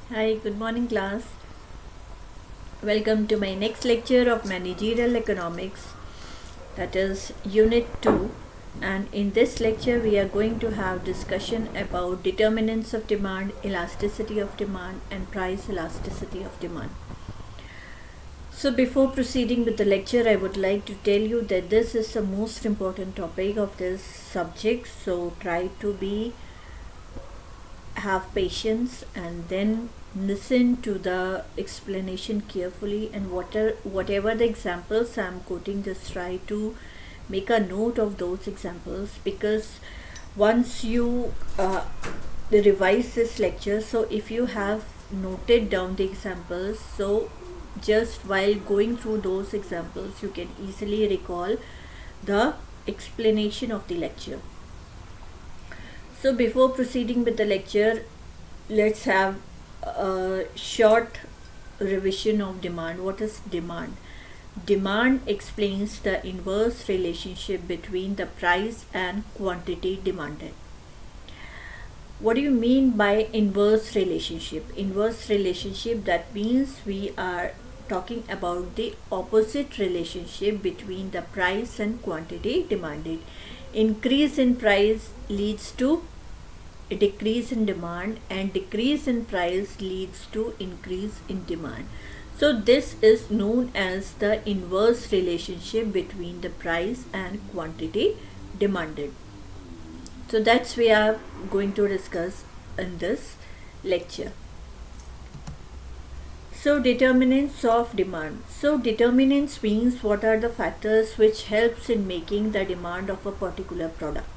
Hi, good morning, class. Welcome to my next lecture of Managerial Economics, that is Unit 2. And in this lecture, we are going to have discussion about determinants of demand, elasticity of demand, and price elasticity of demand. So, before proceeding with the lecture, I would like to tell you that this is the most important topic of this subject. So, try to have patience and then listen to the explanation carefully, and whatever the examples I'm quoting, just try to make a note of those examples, because once you revise this lecture, so if you have noted down the examples, so just while going through those examples you can easily recall the explanation of the lecture. So before proceeding with the lecture, let's have a short revision of demand. What is demand? Demand explains the inverse relationship between the price and quantity demanded. What do you mean by inverse relationship? Inverse relationship, that means we are talking about the opposite relationship between the price and quantity demanded. Increase in price leads to a decrease in demand, and decrease in price leads to increase in demand. So this is known as the inverse relationship between the price and quantity demanded. So that's we are going to discuss in this lecture. So determinants of demand. So determinants means what are the factors which helps in making the demand of a particular product.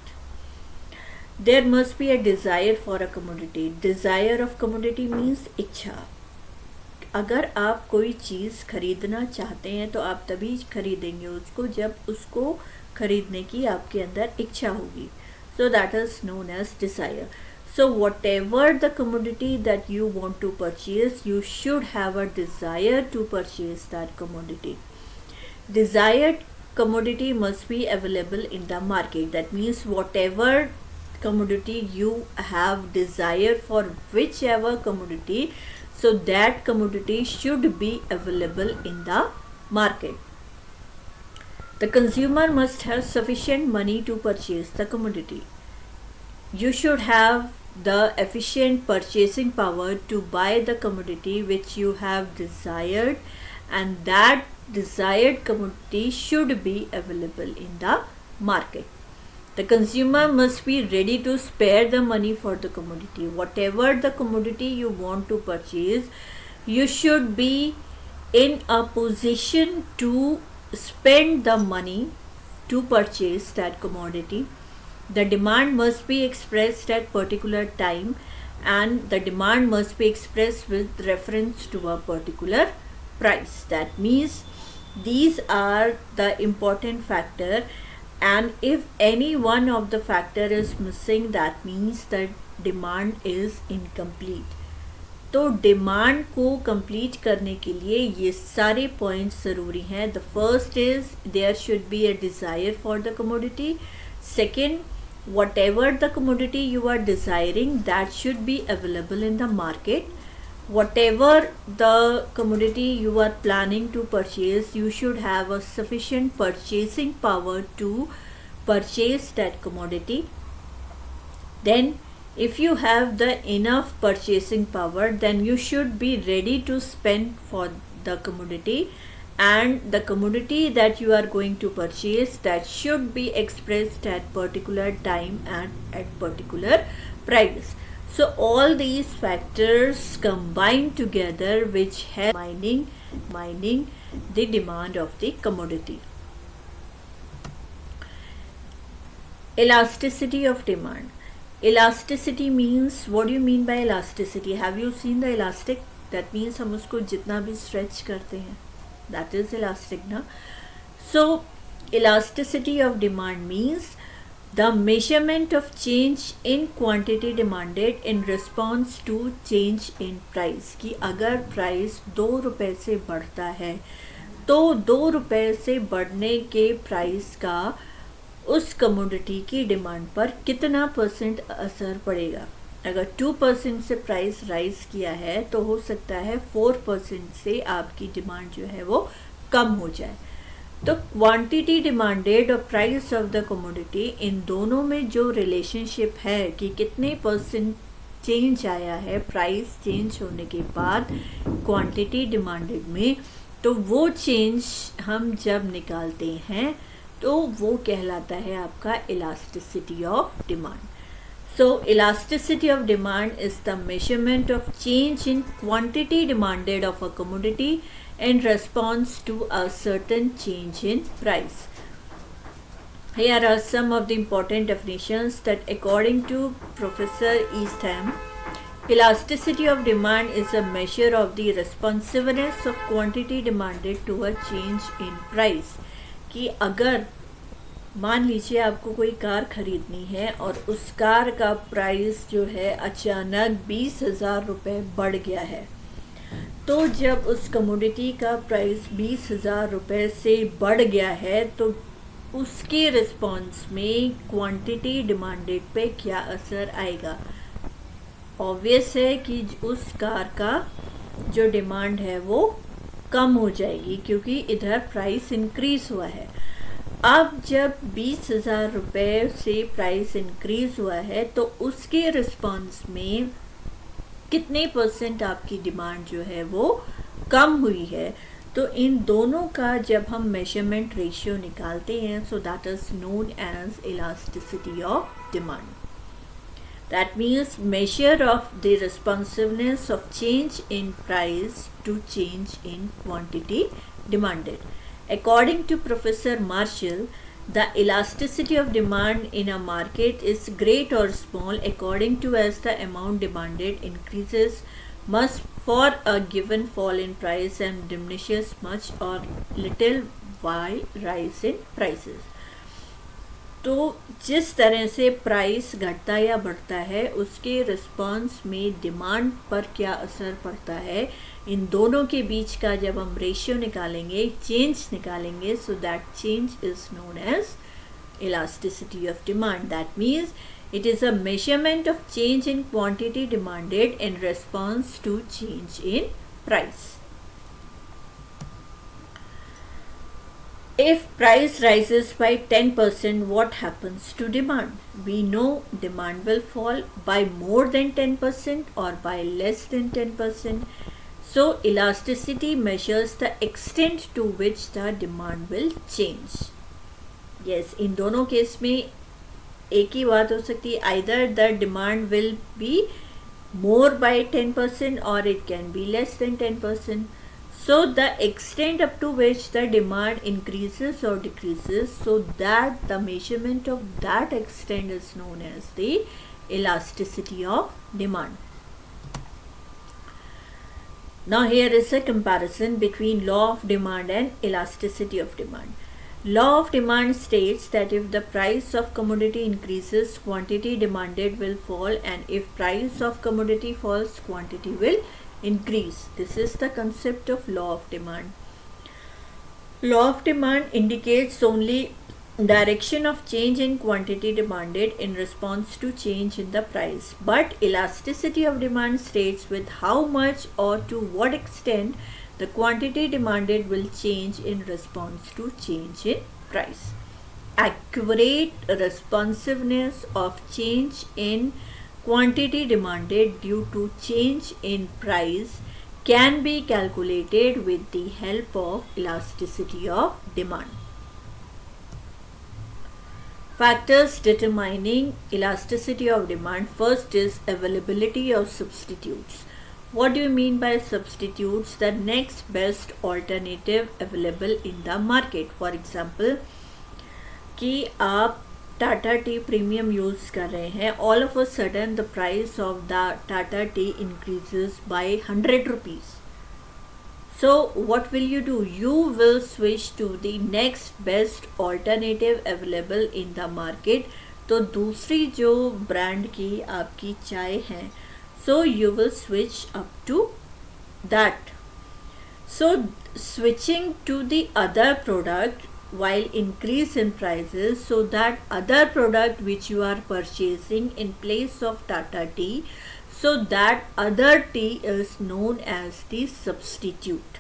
There must be a desire for a commodity. Desire of commodity means इच्छा. अगर आप कोई चीज़ खरीदना चाहते हैं तो आप तभी खरीदेंगे उसको जब उसको खरीदने की आपके अंदर इच्छा होगी. So that is known as desire. So whatever the commodity that you want to purchase, you should have a desire to purchase that commodity. Desired commodity must be available in the market. That means whatever commodity you have desire for, whichever commodity, so that commodity should be available in the market. The consumer must have sufficient money to purchase the commodity. You should have the efficient purchasing power to buy the commodity which you have desired, and that desired commodity should be available in the market. The consumer must be ready to spare the money for the commodity. Whatever the commodity you want to purchase, you should be in a position to spend the money to purchase that commodity. The demand must be expressed at particular time, and the demand must be expressed with reference to a particular price. That means these are the important factor, and if any one of the factor is missing, that means that demand is incomplete. तो demand को complete करने के लिए ये सारे points ज़रूरी हैं. The first is there should be a desire for the commodity. Second, whatever the commodity you are desiring, that should be available in the market. Whatever the commodity you are planning to purchase, you should have a sufficient purchasing power to purchase that commodity. Then if you have the enough purchasing power, then you should be ready to spend for the commodity, and the commodity that you are going to purchase, that should be expressed at particular time and at particular price. So all these factors combine together which help mining the demand of the commodity. Elasticity of demand. Elasticity means, what do you mean by elasticity? Have you seen the elastic? That means हम उसको जितना भी stretch करते हैं, that is elastic na. So elasticity of demand means the measurement of change in quantity demanded in response to change in price. कि अगर price 2 रुपए से बढ़ता है तो 2 रुपए से बढ़ने के प्राइस का उस कमोडिटी की डिमांड पर कितना % असर पड़ेगा. अगर 2% से प्राइस राइज किया है तो हो सकता है 4% से आपकी डिमांड जो है वो कम हो जाए। तो क्वांटिटी डिमांडेड और प्राइस ऑफ द कमोडिटी, इन दोनों में जो रिलेशनशिप है कि कितने परसेंट चेंज आया है प्राइस चेंज होने के बाद क्वांटिटी डिमांडेड में, तो वो चेंज हम जब निकालते हैं तो वो कहलाता है आपका elasticity of demand. So elasticity of demand is the measurement of change in quantity demanded of a commodity in response to a certain change in price. Here are some of the important definitions that according to Professor Eastham, elasticity of demand is a measure of the responsiveness of quantity demanded to a change in price. कि अगर मान लीजिए आपको कोई car खरीदनी है और उस कार का प्राइस जो है अचानक 20,000 रुपये बढ़ गया है, तो जब उस कमोडिटी का प्राइस 20,000 रुपये से बढ़ गया है तो उसके रिस्पॉन्स में क्वांटिटी डिमांडेड पे क्या असर आएगा। ऑब्वियस है कि उस कार का जो डिमांड है वो कम हो जाएगी क्योंकि इधर प्राइस इंक्रीज हुआ है। अब जब 20,000 रुपये से प्राइस इंक्रीज हुआ है तो उसके रिस्पॉन्स में कितने परसेंट आपकी डिमांड जो है वो कम हुई है। तो इन दोनों का जब हम मेजरमेंट रेशियो निकालते हैं, so that is known as elasticity of demand. That means measure of the responsiveness of change in price to change in quantity demanded. According to Professor Marshall, the elasticity of demand in a market is great or small according to as the amount demanded increases much for a given fall in price and diminishes much or little while rise in prices. तो जिस तरह से price घटता या बढ़ता है उसके response में डिमांड पर क्या असर पड़ता है, इन दोनों के बीच का जब हम रेशियो निकालेंगे, चेंज निकालेंगे, so that change is known as elasticity of demand. That means it is a measurement of change in quantity demanded in response to change in price. If price rises by 10%, what happens to demand? We know demand will fall by more than 10% or by less than 10%. So elasticity measures the extent to which the demand will change. Yes, in दोनों case में एक ही बात हो सकती है, either the demand will be more by 10% or it can be less than 10%. So the extent up to which the demand increases or decreases, so that the measurement of that extent is known as the elasticity of demand. Now here is a comparison between law of demand and elasticity of demand. Law of demand states that if the price of commodity increases, quantity demanded will fall, and if price of commodity falls, quantity will increase. This is the concept of law of demand. Law of demand indicates only direction of change in quantity demanded in response to change in the price, but elasticity of demand states with how much or to what extent the quantity demanded will change in response to change in price. Accurate responsiveness of change in quantity demanded due to change in price can be calculated with the help of elasticity of demand. Factors determining elasticity of demand. First is availability of substitutes. What do you mean by substitutes? The next best alternative available in the market. For example, कि आप Tata tea premium use कर रहे हैं, all of a sudden the price of the Tata tea increases by 100 rupees. So what will you do? You will switch to the next best alternative available in the market. तो दूसरी जो brand की आपकी चाय है, so you will switch up to that. So switching to the other product while increase in prices, so that other product which you are purchasing in place of Tata tea, so that other tea is known as the substitute.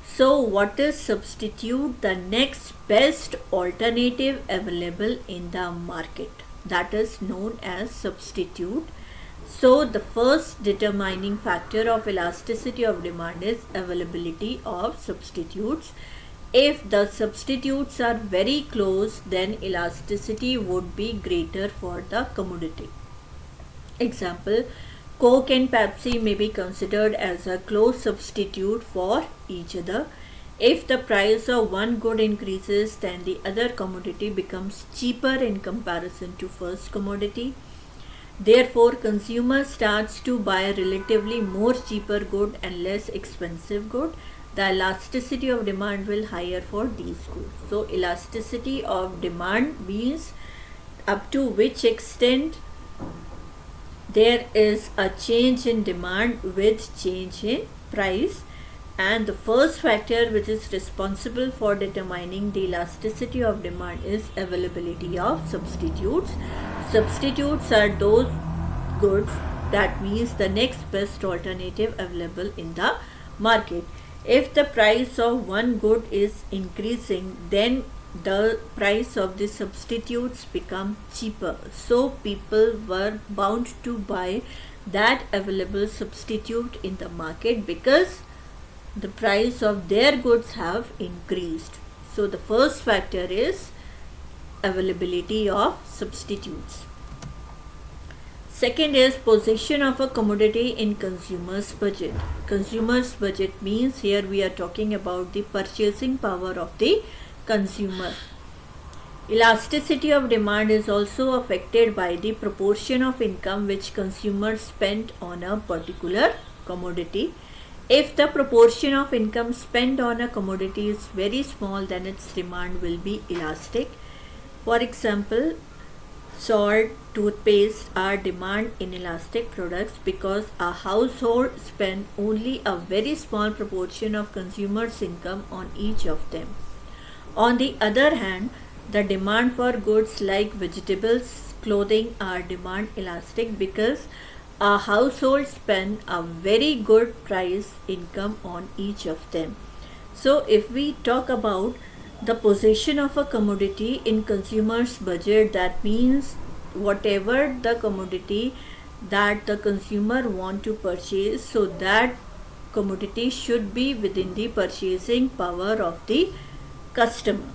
So what is substitute? The next best alternative available in the market, that is known as substitute. So the first determining factor of elasticity of demand is availability of substitutes. If the substitutes are very close, then elasticity would be greater for the commodity. Example, Coke and Pepsi may be considered as a close substitute for each other. If the price of one good increases, then the other commodity becomes cheaper in comparison to first commodity. Therefore, consumer starts to buy relatively more cheaper good and less expensive good. The elasticity of demand will higher for these goods. So, elasticity of demand means up to which extent there is a change in demand with change in price. And the first factor which is responsible for determining the elasticity of demand is availability of substitutes. Substitutes are those goods, that means the next best alternative available in the market. If the price of one good is increasing, then the price of the substitutes become cheaper. So people were bound to buy that available substitute in the market because the price of their goods have increased. So the first factor is availability of substitutes. Second is position of a commodity in consumer's budget. Consumer's budget means here we are talking about the purchasing power of the consumer. Elasticity of demand is also affected by the proportion of income which consumers spend on a particular commodity. If the proportion of income spent on a commodity is very small, then its demand will be elastic. For example, salt, toothpaste are demand inelastic products because a household spend only a very small proportion of consumers' income on each of them. On the other hand, the demand for goods like vegetables, clothing are demand elastic because a household spend a very good price income on each of them. So if we talk about the position of a commodity in consumer's budget, that means whatever the commodity that the consumer want to purchase, so that commodity should be within the purchasing power of the customer.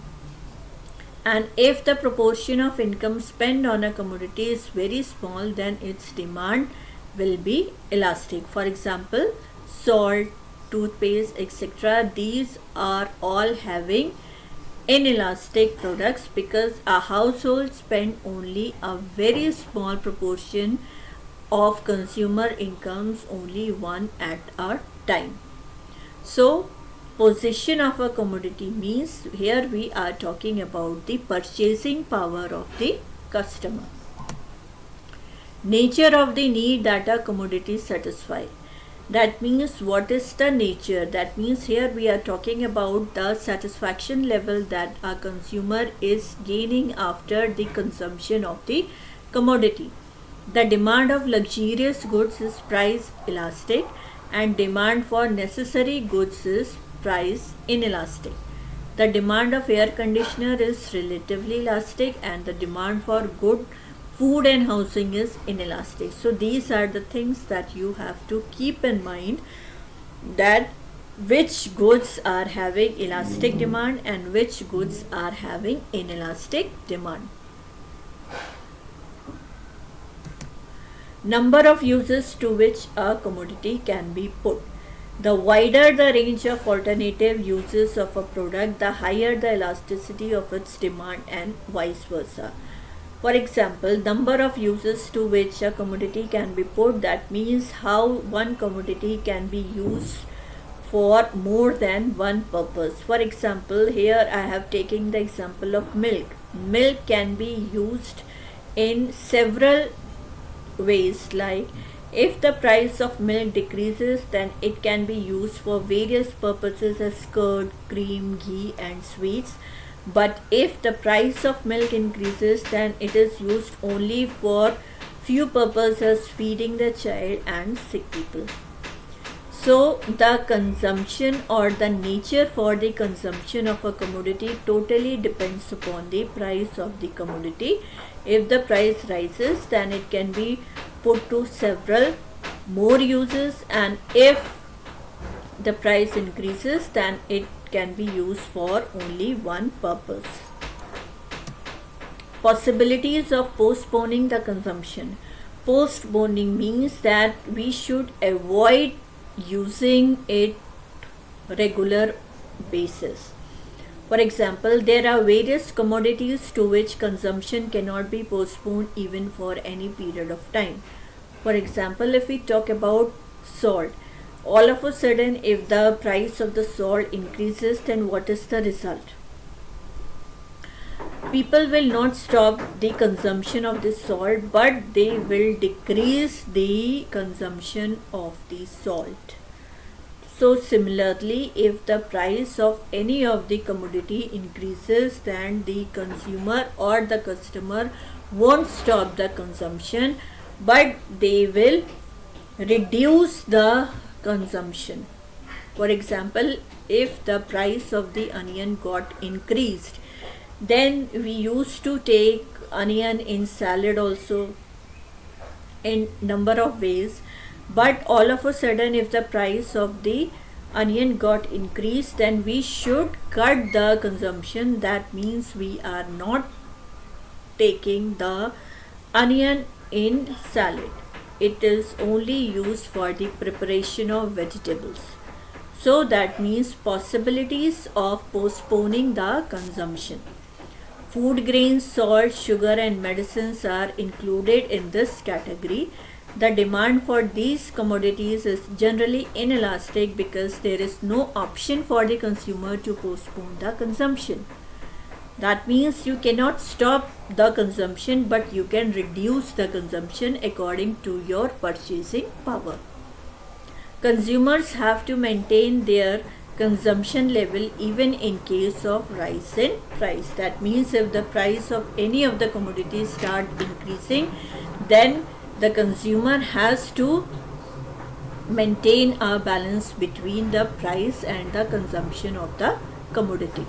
And if the proportion of income spent on a commodity is very small, then its demand will be elastic. For example, salt, toothpaste, etc. These are all having inelastic products because a household spend only a very small proportion of consumer incomes, only one at a time. So position of a commodity means here we are talking about the purchasing power of the customer. Nature of the need that a commodity satisfies. That means what is the nature? That means here we are talking about the satisfaction level that a consumer is gaining after the consumption of the commodity. The demand of luxurious goods is price elastic and demand for necessary goods is price inelastic. The demand of air conditioner is relatively elastic and the demand for good food and housing is inelastic. So these are the things that you have to keep in mind, that which goods are having elastic demand and which goods are having inelastic demand. Number of uses to which a commodity can be put. The wider the range of alternative uses of a product, the higher the elasticity of its demand and vice versa. For example, number of uses to which a commodity can be put, that means how one commodity can be used for more than one purpose. For example, here I have taken the example of milk. Milk can be used in several ways, like If the price of milk decreases, then it can be used for various purposes as curd, cream, ghee, and sweets. But if the price of milk increases, then it is used only for few purposes as feeding the child and sick people. So the consumption or the nature for the consumption of a commodity totally depends upon the price of the commodity. If the price rises, then it can be put to several more uses, and if the price increases, then it can be used for only one purpose. Possibilities of postponing the consumption. Postponing means that we should avoid using it regular basis. For example, there are various commodities to which consumption cannot be postponed even for any period of time. For example, if we talk about salt, all of a sudden if the price of the salt increases, then what is the result? People will not stop the consumption of this salt, but they will decrease the consumption of the salt. So similarly, if the price of any of the commodity increases, then the consumer or the customer won't stop the consumption, but they will reduce the consumption. For example, if the price of the onion got increased, then we used to take onion in salad also in number of ways, but all of a sudden if the price of the onion got increased, then we should cut the consumption. That means we are not taking the onion in salad. It is only used for the preparation of vegetables. So that means possibilities of postponing the consumption. Food grains, salt, sugar, and medicines are included in this category. The demand for these commodities is generally inelastic because there is no option for the consumer to postpone the consumption. That means you cannot stop the consumption, but you can reduce the consumption according to your purchasing power. Consumers have to maintain their consumption level even in case of rise in price. That means if the price of any of the commodities start increasing, then the consumer has to maintain a balance between the price and the consumption of the commodity.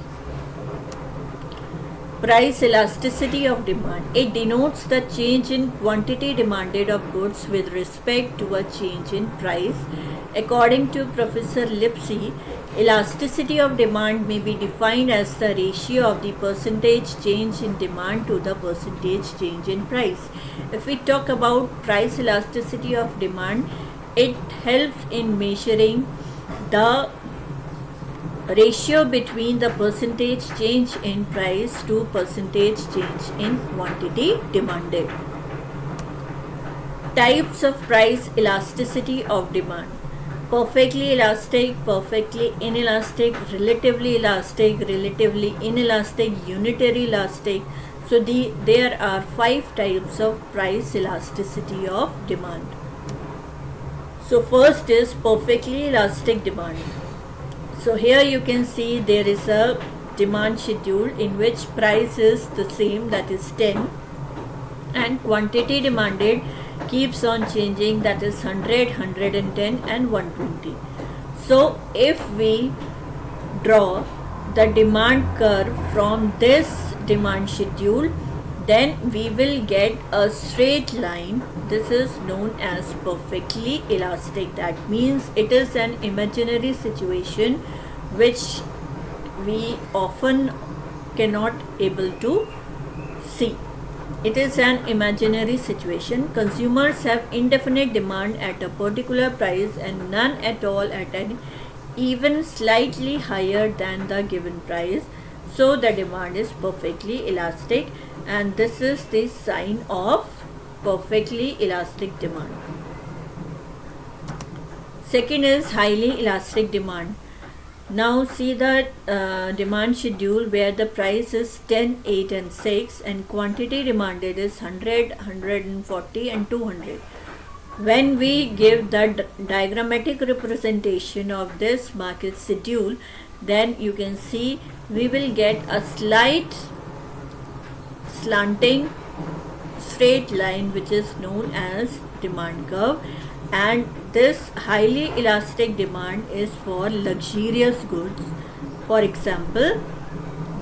Price elasticity of demand. It denotes the change in quantity demanded of goods with respect to a change in price. According to Professor Lipsy, elasticity of demand may be defined as the ratio of the percentage change in demand to the percentage change in price. If we talk about price elasticity of demand, it helps in measuring the ratio between the percentage change in price to percentage change in quantity demanded. Types of price elasticity of demand. Perfectly elastic, perfectly inelastic, relatively inelastic, unitary elastic. So there are 5 types of price elasticity of demand. So first is perfectly elastic demand. So here you can see there is a demand schedule in which price is the same, that is 10, and quantity demanded keeps on changing, that is 100, 110 and 120. So if we draw the demand curve from this demand schedule, then we will get a straight line. This is known as perfectly elastic. That means it is an imaginary situation which we often cannot able to see. It is an imaginary situation. Consumers have indefinite demand at a particular price and none at all at an even slightly higher than the given price. So the demand is perfectly elastic, and this is the sign of perfectly elastic demand. Second is highly elastic demand. Now see the demand schedule where the price is 10, 8 and 6 and quantity demanded is 100, 140 and 200. When we give the diagrammatic representation of this market schedule, then you can see we will get a slight slanting straight line which is known as demand curve, and this highly elastic demand is for luxurious goods, for example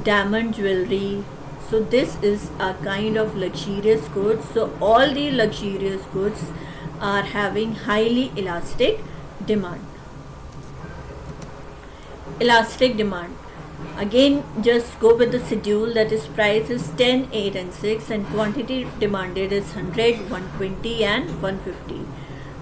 diamond jewelry. So this is a kind of luxurious goods, so all the luxurious goods are having highly elastic demand. Elastic demand, again just go with the schedule, that is price is 10, 8 and 6 and quantity demanded is 100, 120 and 150.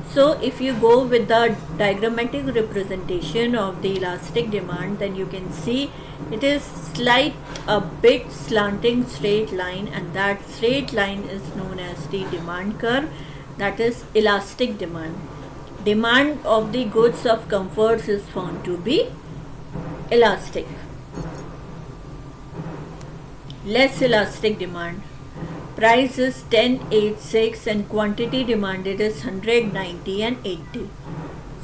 So if you go with the diagrammatic representation of the elastic demand, then you can see it is slight a bit slanting straight line, and that straight line is known as the demand curve, that is elastic demand. Demand of the goods of comforts is found to be elastic. Less elastic demand, price is 10, 8, 6 and quantity demanded is 100, 90 and 80.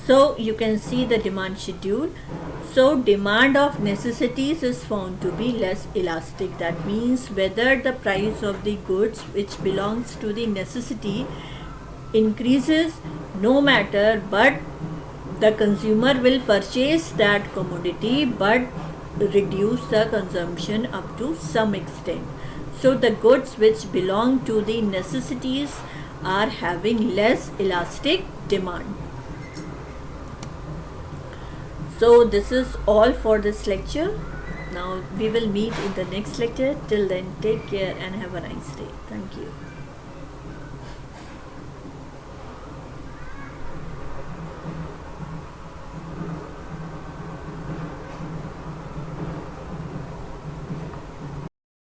So you can see the demand schedule. So demand of necessities is found to be less elastic. That means whether the price of the goods which belongs to the necessity increases no matter, but the consumer will purchase that commodity but reduce the consumption up to some extent. So the goods which belong to the necessities are having less elastic demand. So this is all for this lecture. Now we will meet in the next lecture. Till then, take care and have a nice day. Thank you.